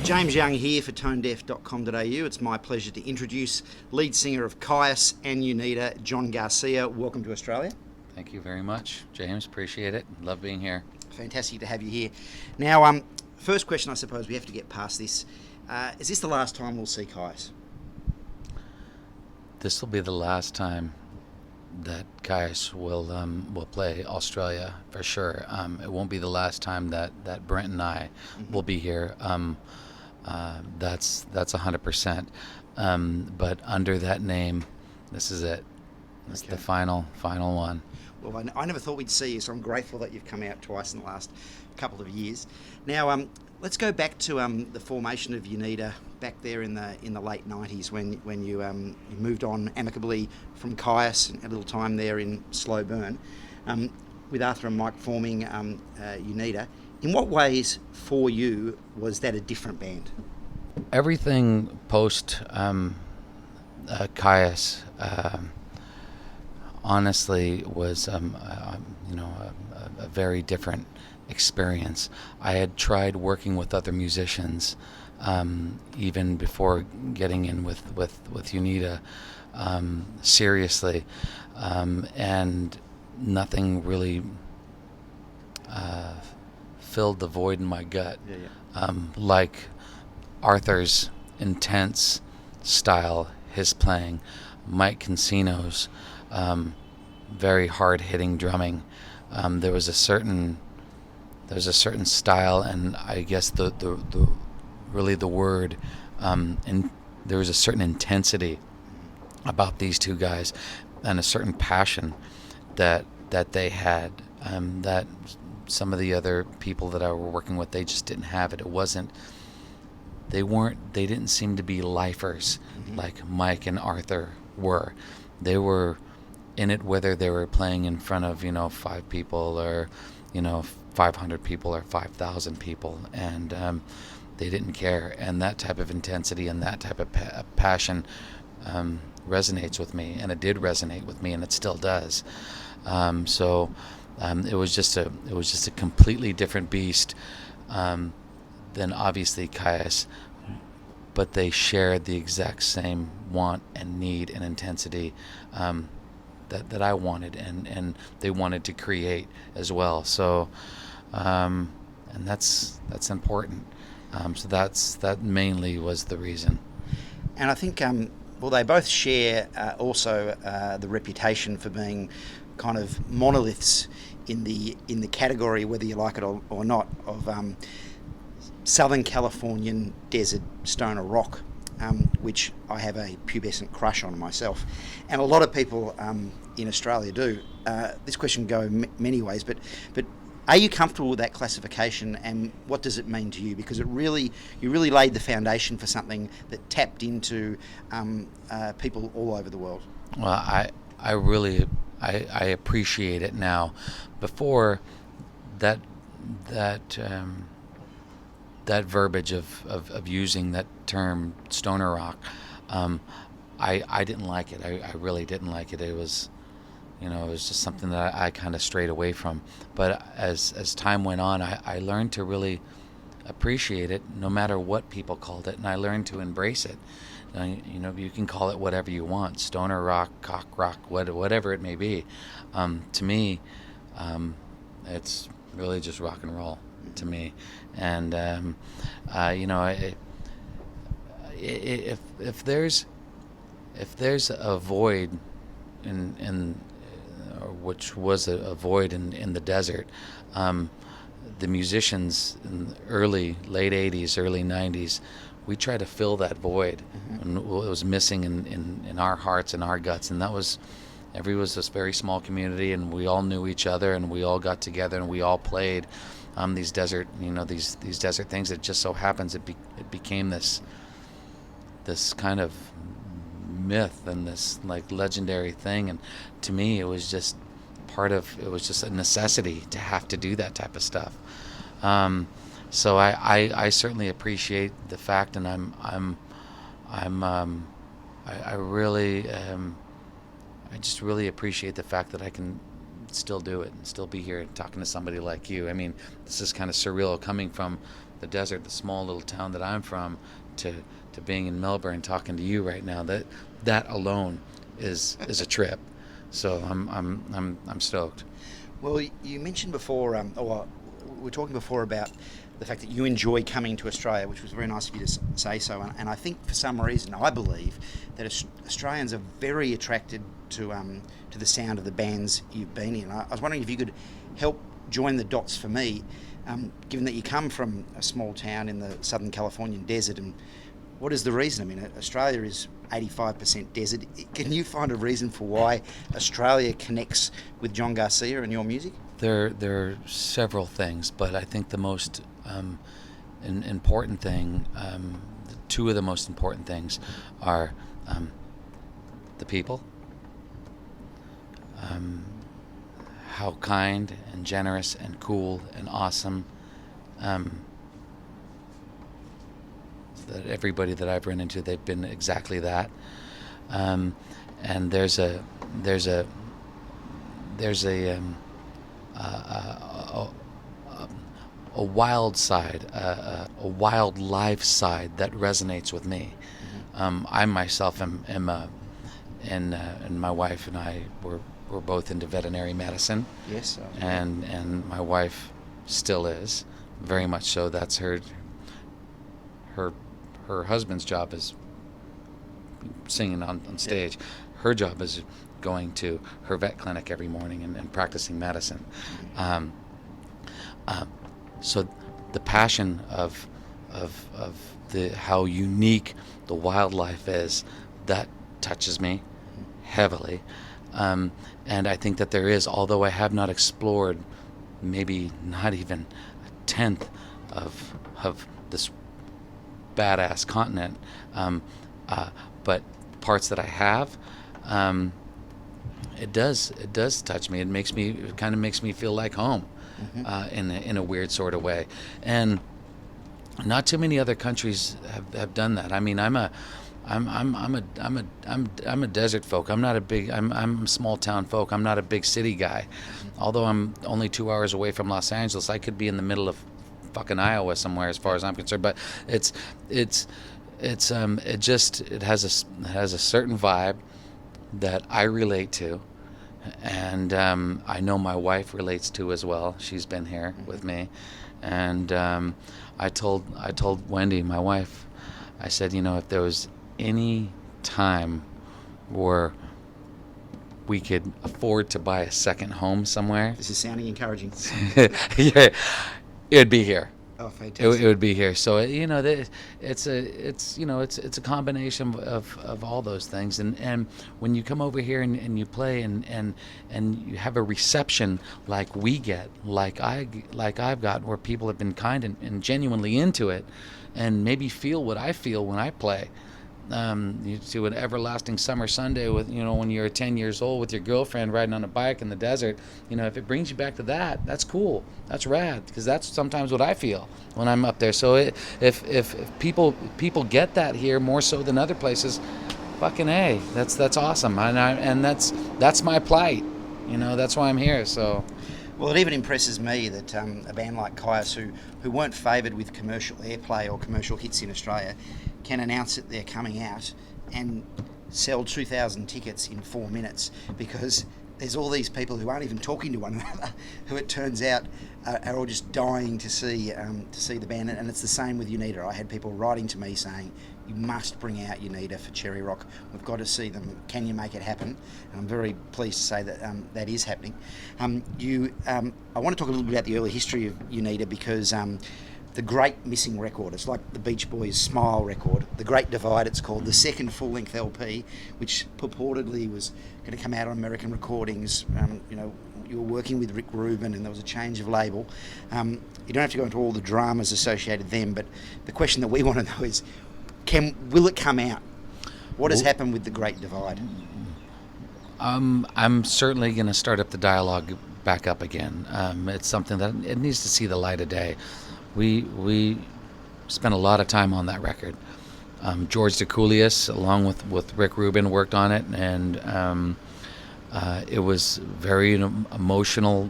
James Young here for tonedeaf.com.au. It's my pleasure to introduce lead singer of Caius and Unida, John Garcia. Welcome to Australia. Thank you very much, James. Appreciate it. Love being here. Fantastic to have you here. Now, first question, I suppose we have to get past this. Is this the last time we'll see Caius? This will be the last time that Caius will play Australia for sure. It won't be the last time that Brent and I will be here. That's 100%. But under that name, this is it. It's the final one. Well, I never thought we'd see you, so I'm grateful that you've come out twice in the last couple of years. Now, let's go back to the formation of Unida back there in the late '90s when you moved on amicably from Caius and a little time there in Slow Burn, with Arthur and Mike forming Unida. In what ways for you was that a different band? Everything post Caius honestly was a very different experience. I had tried working with other musicians even before getting in with Unida seriously, and nothing really filled the void in my gut like Arthur's intense style, his playing, Mike Cancino's very hard-hitting drumming. There was a certain style, and I guess the word, and there was a certain intensity about these two guys, and a certain passion that they had, that some of the other people that I were working with, they just didn't have it. They didn't seem to be lifers like Mike and Arthur were. They were in it whether they were playing in front of 5 people or 500 people or 5,000 people, and they didn't care. And that type of intensity and that type of passion resonates with me, and it did resonate with me, and it still does. It was just a completely different beast than obviously Caius, but they shared the exact same want and need and intensity that I wanted, and they wanted to create as well. So, and that's important. So that mainly was the reason. And I think they both share also the reputation for being kind of monoliths in the category, whether you like it or not, of Southern Californian desert stoner rock, which I have a pubescent crush on myself, and a lot of people in Australia do. This question can go many ways, but are you comfortable with that classification, and what does it mean to you? Because you really laid the foundation for something that tapped into people all over the world. Well, I really appreciate it now. Before that verbiage of using that term stoner rock, I didn't like it. I really didn't like it. It was just something that I kind of strayed away from. But as time went on, I learned to really appreciate it, no matter what people called it, and I learned to embrace it. You can call it whatever you want, stoner rock, cock rock, whatever it may be. To me, it's really just rock and roll to me. And if there's a void which was a void in the desert, the musicians in the late 80s, early 90s, we tried to fill that void, and it was missing in our hearts and our guts. And that was, was this very small community, and we all knew each other, and we all got together, and we all played these desert, these desert things. It just so happens it became this kind of myth and this like legendary thing, and to me it was just a necessity to have to do that type of stuff. So I certainly appreciate the fact, and I really I just really appreciate the fact that I can still do it and still be here talking to somebody like you. I mean, this is kind of surreal coming from the desert, the small little town that I'm from, to being in Melbourne talking to you right now. That alone is a trip. So I'm stoked. Well, you mentioned before, we were talking before about the fact that you enjoy coming to Australia, which was very nice of you to say so. And I think for some reason, I believe that Australians are very attracted to the sound of the bands you've been in. I was wondering if you could help join the dots for me, given that you come from a small town in the Southern Californian desert, and what is the reason? I mean, Australia is 85% desert. Can you find a reason for why Australia connects with John Garcia and your music? There are several things, but I think the most important thing, two of the most important things, are the people, how kind and generous and cool and awesome that everybody that I've run into, they've been exactly that. And there's a wild side, a wild life side that resonates with me. I myself am and my wife and I we're both into veterinary medicine. Yes. And my wife still is, very much so. That's her husband's job is singing on stage. Yeah. Her job is going to her vet clinic every morning and practicing medicine. So the passion of the how unique the wildlife is, that touches me heavily. And I think that there is, although I have not explored maybe not even a tenth of this badass continent, but parts that I have, it does touch me. It kind of makes me feel like home, in a weird sort of way. And not too many other countries have done that. I mean, I'm a desert folk. I'm a small town folk. I'm not a big city guy. Although I'm only 2 hours away from Los Angeles, I could be in the middle of fucking Iowa somewhere, as far as I'm concerned. But it has a certain vibe that I relate to, and I know my wife relates to as well. She's been here with me, and I told Wendy, my wife, I said, if there was any time where we could afford to buy a second home somewhere, this is sounding encouraging. Yeah, it'd be here. Oh, fantastic! It would be here. So it's a combination of all those things. And when you come over here and you play and you have a reception like we get, like I've got, where people have been kind and genuinely into it, and maybe feel what I feel when I play. You do an everlasting summer Sunday with, when you're 10 years old with your girlfriend riding on a bike in the desert. If it brings you back to that, that's cool. That's rad, because that's sometimes what I feel when I'm up there. So if people get that here more so than other places, fucking A, that's awesome. And that's my plight. That's why I'm here. So. Well, it even impresses me that a band like Caius, who weren't favoured with commercial airplay or commercial hits in Australia, can announce that they're coming out and sell 2,000 tickets in 4 minutes, because there's all these people who aren't even talking to one another, who it turns out are all just dying to see the band. And it's the same with Unida. I had people writing to me saying, you must bring out Unida for Cherry Rock. We've got to see them. Can you make it happen? And I'm very pleased to say that that is happening. I want to talk a little bit about the early history of Unida, because the Great Missing record, it's like the Beach Boys' Smile record, The Great Divide it's called, the second full-length LP, which purportedly was going to come out on American Recordings. You were working with Rick Rubin and there was a change of label. You don't have to go into all the dramas associated then, but the question that we want to know is, will it come out? What has happened with The Great Divide? I'm certainly going to start up the dialogue back up again. It's something that it needs to see the light of day. We spent a lot of time on that record. George DeCoulius, along with Rick Rubin, worked on it, and it was very emotional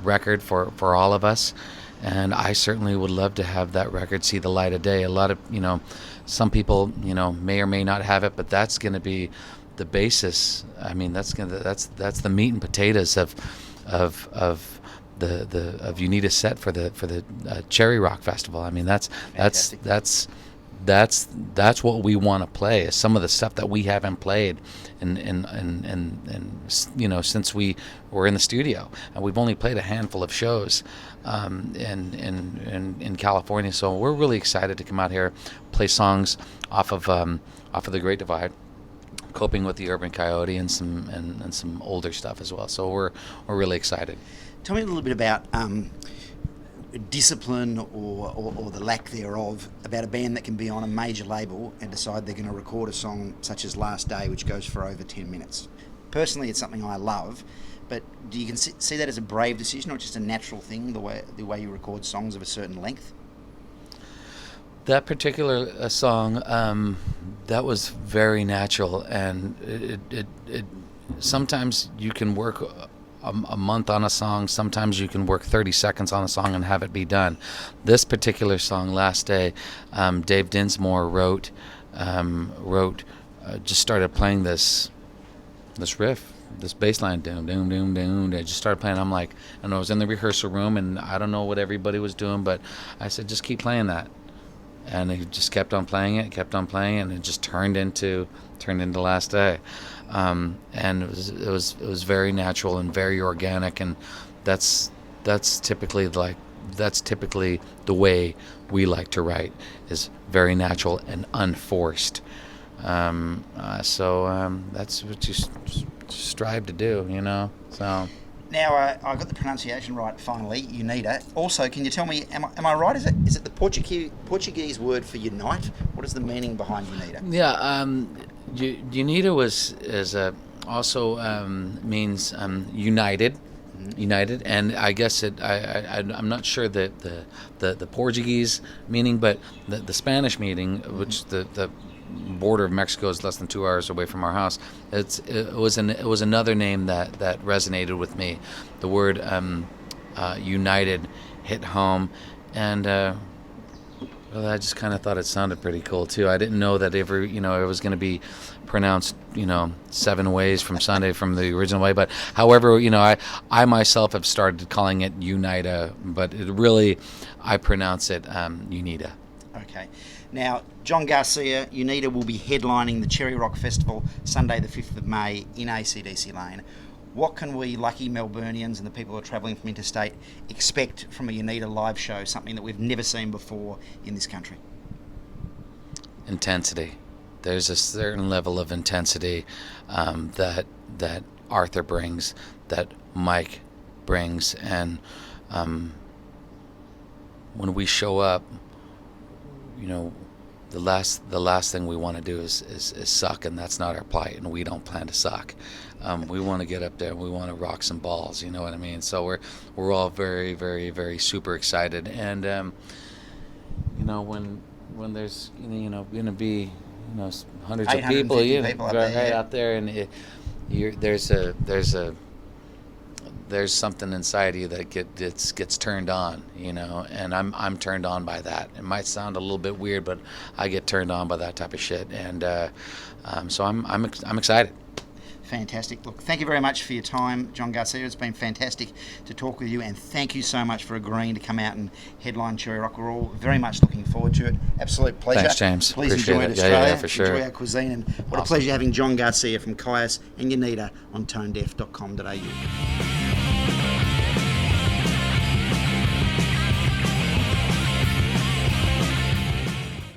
record for all of us. And I certainly would love to have that record see the light of day. A lot of, some people, may or may not have it, but that's going to be the basis. I mean, that's the meat and potatoes of the Unida set for the Cherry Rock Festival. I mean, that's what we want to play, is some of the stuff that we haven't played and since we were in the studio, and we've only played a handful of shows in California. So we're really excited to come out here, play songs off of the Great Divide, coping with the Urban Coyote, and some older stuff as well. So we're really excited. Tell me a little bit about discipline or the lack thereof about a band that can be on a major label and decide they're going to record a song such as Last Day, which goes for over 10 minutes. Personally, it's something I love, but do you see that as a brave decision, or just a natural thing, the way you record songs of a certain length? That particular song, that was very natural, and it sometimes you can work a month on a song. Sometimes you can work 30 seconds on a song and have it be done. This particular song, Last Day, Dave Dinsmore wrote, just started playing this riff, this bass line, doom, doom, doom, doom. I just started playing. I'm like, and I was in the rehearsal room, and I don't know what everybody was doing, but I said, just keep playing that. And he just kept on playing it, and it just turned into Last Day. And it was very natural and very organic, and that's typically the way we like to write, is very natural and unforced. So that's what you strive to do, So. Now, I got the pronunciation right finally, Unida. Also, can you tell me, am I right? Is it the Portuguese word for unite? What is the meaning behind Unida? Yeah, Unida also means united. Mm-hmm. United, and I guess I'm not sure that the Portuguese meaning, but the Spanish meaning, which the border of Mexico is less than 2 hours away from our house. It was another name that resonated with me. The word united hit home, and I just kind of thought it sounded pretty cool too. I didn't know that it was going to be pronounced 7 ways from Sunday from the original way. But however, I myself have started calling it Unida, but I pronounce it Unida. Okay. Now, John Garcia, Unida will be headlining the Cherry Rock Festival Sunday the 5th of May in ACDC Lane. What can we lucky Melburnians and the people who are travelling from interstate expect from a Unida live show, something that we've never seen before in this country? Intensity. There's a certain level of intensity that Arthur brings, that Mike brings, and when we show up, the last thing we want to do is suck, and that's not our plight, and we don't plan to suck. We want to get up there and we want to rock some balls, you know what I mean? So we're all very, very, very super excited, and when there's going to be hundreds of people, out there, and there's something inside you that gets turned on, and I'm turned on by that. It might sound a little bit weird, but I get turned on by that type of shit, and so I'm excited. Fantastic. Look, thank you very much for your time, John Garcia. It's been fantastic to talk with you, and thank you so much for agreeing to come out and headline Cherry Rock. We're all very much looking forward to it. Absolute pleasure. Thanks, James. Please Appreciate enjoy it. Australia. Yeah, for sure. Enjoy our cuisine, and what a pleasure having John Garcia from Caius and Unida on tonedef.com.au.